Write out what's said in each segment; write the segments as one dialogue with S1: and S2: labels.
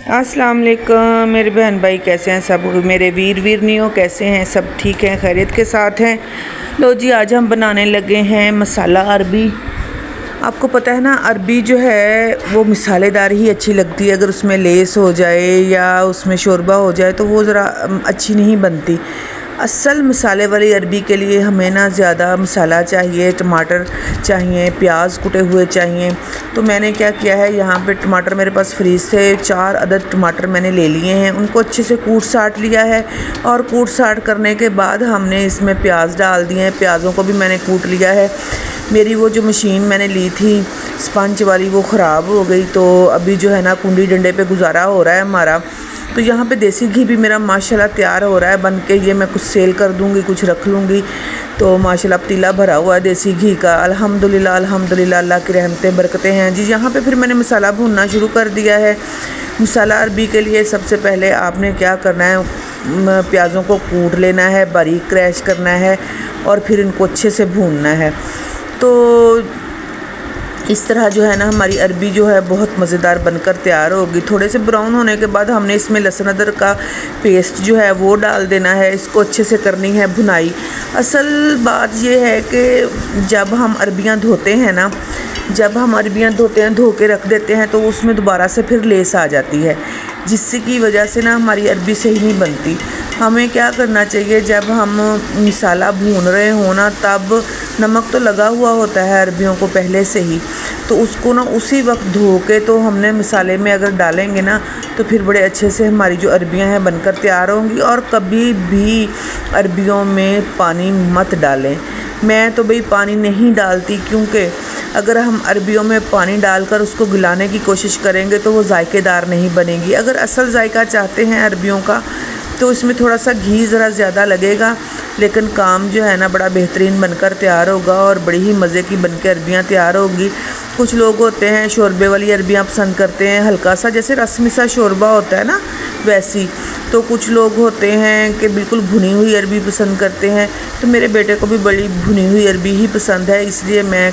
S1: अस्सलाम वालेकुम मेरे बहन भाई, कैसे हैं सब? मेरे वीर वीरनियों कैसे हैं? सब ठीक हैं, खैरियत के साथ हैं। लो जी, आज हम बनाने लगे हैं मसाला अरबी। आपको पता है ना, अरबी जो है वो मसालेदार ही अच्छी लगती है। अगर उसमें लेस हो जाए या उसमें शोरबा हो जाए तो वो ज़रा अच्छी नहीं बनती। असल मसाले वाली अरबी के लिए हमें ना ज़्यादा मसाला चाहिए, टमाटर चाहिए, प्याज कुटे हुए चाहिए। तो मैंने क्या किया है, यहाँ पे टमाटर मेरे पास फ्रीज थे, 4 अदद टमाटर मैंने ले लिए हैं। उनको अच्छे से कूट साट लिया है और कूट साट करने के बाद हमने इसमें प्याज डाल दिए हैं। प्याज़ों को भी मैंने कूट लिया है। मेरी वो जो मशीन मैंने ली थी स्पंज वाली, वो ख़राब हो गई, तो अभी जो है ना कुंडी डंडे पे गुजारा हो रहा है हमारा। तो यहाँ पे देसी घी भी मेरा माशाल्लाह तैयार हो रहा है बन के। ये मैं कुछ सेल कर दूँगी, कुछ रख लूँगी। तो माशाल्लाह पतीला भरा हुआ है देसी घी का। अल्हम्दुलिल्लाह अल्हम्दुलिल्लाह, अल्लाह की रहमतें बरकतें हैं जी। यहाँ पे फिर मैंने मसाला भूनना शुरू कर दिया है। मसाला अरबी के लिए सबसे पहले आपने क्या करना है, प्याज़ों को कूट लेना है, बारीक क्रैश करना है और फिर इनको अच्छे से भूनना है। तो इस तरह जो है ना हमारी अरबी जो है बहुत मज़ेदार बनकर तैयार होगी। थोड़े से ब्राउन होने के बाद हमने इसमें लहसुन अदरक का पेस्ट जो है वो डाल देना है। इसको अच्छे से करनी है भुनाई। असल बात ये है कि जब हम अरबियां धोते हैं ना, धो के रख देते हैं तो उसमें दोबारा से फिर लेस आ जाती है, जिससे की वजह से ना हमारी अरबी सही नहीं बनती। हमें क्या करना चाहिए, जब हम मसाला भून रहे हो ना, तब नमक तो लगा हुआ होता है अरबियों को पहले से ही, तो उसको ना उसी वक्त धो के तो हमने मसाले में अगर डालेंगे ना तो फिर बड़े अच्छे से हमारी जो अरबियां हैं बनकर तैयार होंगी। और कभी भी अरबियों में पानी मत डालें। मैं तो भाई पानी नहीं डालती, क्योंकि अगर हम अरबियों में पानी डालकर उसको गलाने की कोशिश करेंगे तो वो जायकेदार नहीं बनेगी। अगर असल जायका चाहते हैं अरबियों का तो इसमें थोड़ा सा घी ज़रा ज़्यादा लगेगा, लेकिन काम जो है ना बड़ा बेहतरीन बनकर तैयार होगा और बड़ी ही मज़े की बनकर अरबियाँ तैयार होगी। कुछ लोग होते हैं शोरबे वाली अरबियाँ पसंद करते हैं, हल्का सा जैसे रस्मी सा शोरबा होता है ना वैसी। तो कुछ लोग होते हैं कि बिल्कुल भुनी हुई अरबी पसंद करते हैं। तो मेरे बेटे को भी बड़ी भुनी हुई अरबी ही पसंद है, इसलिए मैं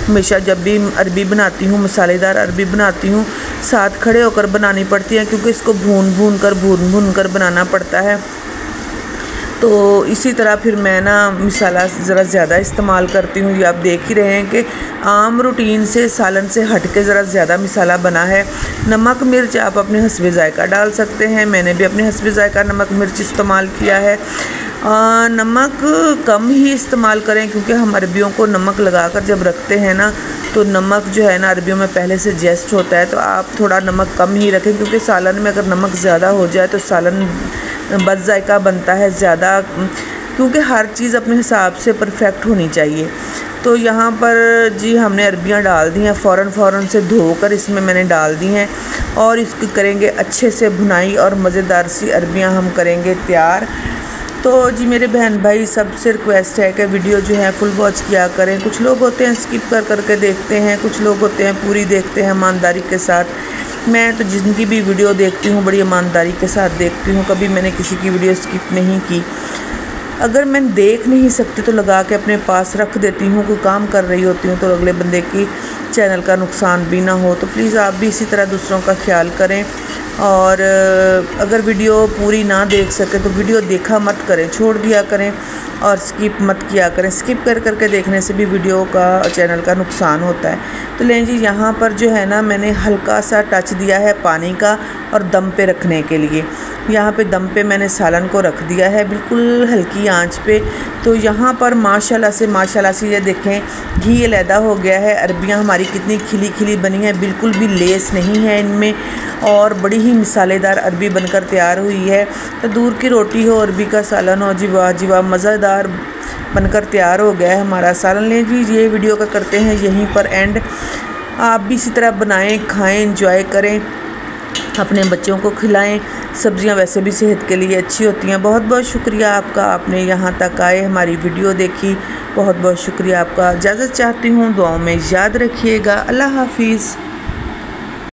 S1: हमेशा जब भी अरबी बनाती हूँ, मसालेदार अरबी बनाती हूँ, साथ खड़े होकर बनानी पड़ती है, क्योंकि इसको भून कर बनाना पड़ता है। तो इसी तरह फिर मैं ना मसाला ज़रा ज़्यादा इस्तेमाल करती हूँ। ये आप देख ही रहे हैं कि आम रूटीन से, सालन से हट के ज़रा ज़्यादा मसाला बना है। नमक मिर्च आप अपने हस्बे ज़ायका डाल सकते हैं। मैंने भी अपने हस्बे ज़ायका नमक मिर्च इस्तेमाल किया है। नमक कम ही इस्तेमाल करें, क्योंकि हम अरबियों को नमक लगाकर जब रखते हैं ना तो नमक जो है ना अरबियों में पहले से जेस्ट होता है। तो आप थोड़ा नमक कम ही रखें, क्योंकि सालन में अगर नमक ज़्यादा हो जाए तो सालन बद जायका बनता है ज़्यादा, क्योंकि हर चीज़ अपने हिसाब से परफेक्ट होनी चाहिए। तो यहाँ पर जी हमने अरबियाँ डाल दी हैं, फ़ौरन से धोकर इसमें मैंने डाल दी हैं और इसकी करेंगे अच्छे से भुनाई और मज़ेदार सी अरबियाँ हम करेंगे तैयार। तो जी मेरे बहन भाई, सबसे रिक्वेस्ट है कि वीडियो जो है फुल वॉच किया करें। कुछ लोग होते हैं स्किप करके देखते हैं, कुछ लोग होते हैं पूरी देखते हैं ईमानदारी के साथ। मैं तो जिनकी भी वीडियो देखती हूँ बड़ी ईमानदारी के साथ देखती हूँ, कभी मैंने किसी की वीडियो स्किप नहीं की। अगर मैं देख नहीं सकती तो लगा के अपने पास रख देती हूँ, कोई काम कर रही होती हूँ, तो अगले बंदे की चैनल का नुकसान भी ना हो। तो प्लीज़ आप भी इसी तरह दूसरों का ख्याल करें। और अगर वीडियो पूरी ना देख सके तो वीडियो देखा मत करें, छोड़ दिया करें और स्किप मत किया करें। स्किप करके देखने से भी वीडियो का, चैनल का नुकसान होता है। तो लें जी, यहाँ पर जो है ना मैंने हल्का सा टच दिया है पानी का और दम पे रखने के लिए। यहाँ पे दम पे मैंने सालन को रख दिया है बिल्कुल हल्की आंच पे। तो यहाँ पर माशाल्लाह से ये देखें घी अलहदा हो गया है। अरबियाँ हमारी कितनी खिली खिली बनी है, बिल्कुल भी लेस नहीं है इनमें, और बड़ी ही मिसालेदार अरबी बनकर तैयार हुई है। तो दूर की रोटी हो, अरबी का सालन हो, जी वाह मज़ेदार बनकर तैयार हो गया है हमारा सालन। लें जी, ये वीडियो का करते हैं यहीं पर एंड। आप भी इसी तरह बनाएं, खाएं, एंजॉय करें, अपने बच्चों को खिलाएं। सब्जियां वैसे भी सेहत के लिए अच्छी होती हैं। बहुत बहुत शुक्रिया आपका, आपने यहाँ तक आए हमारी वीडियो देखी, बहुत बहुत शुक्रिया आपका। इजाज़त चाहती हूँ, दुआओं में याद रखिएगा। अल्लाह हाफिज़।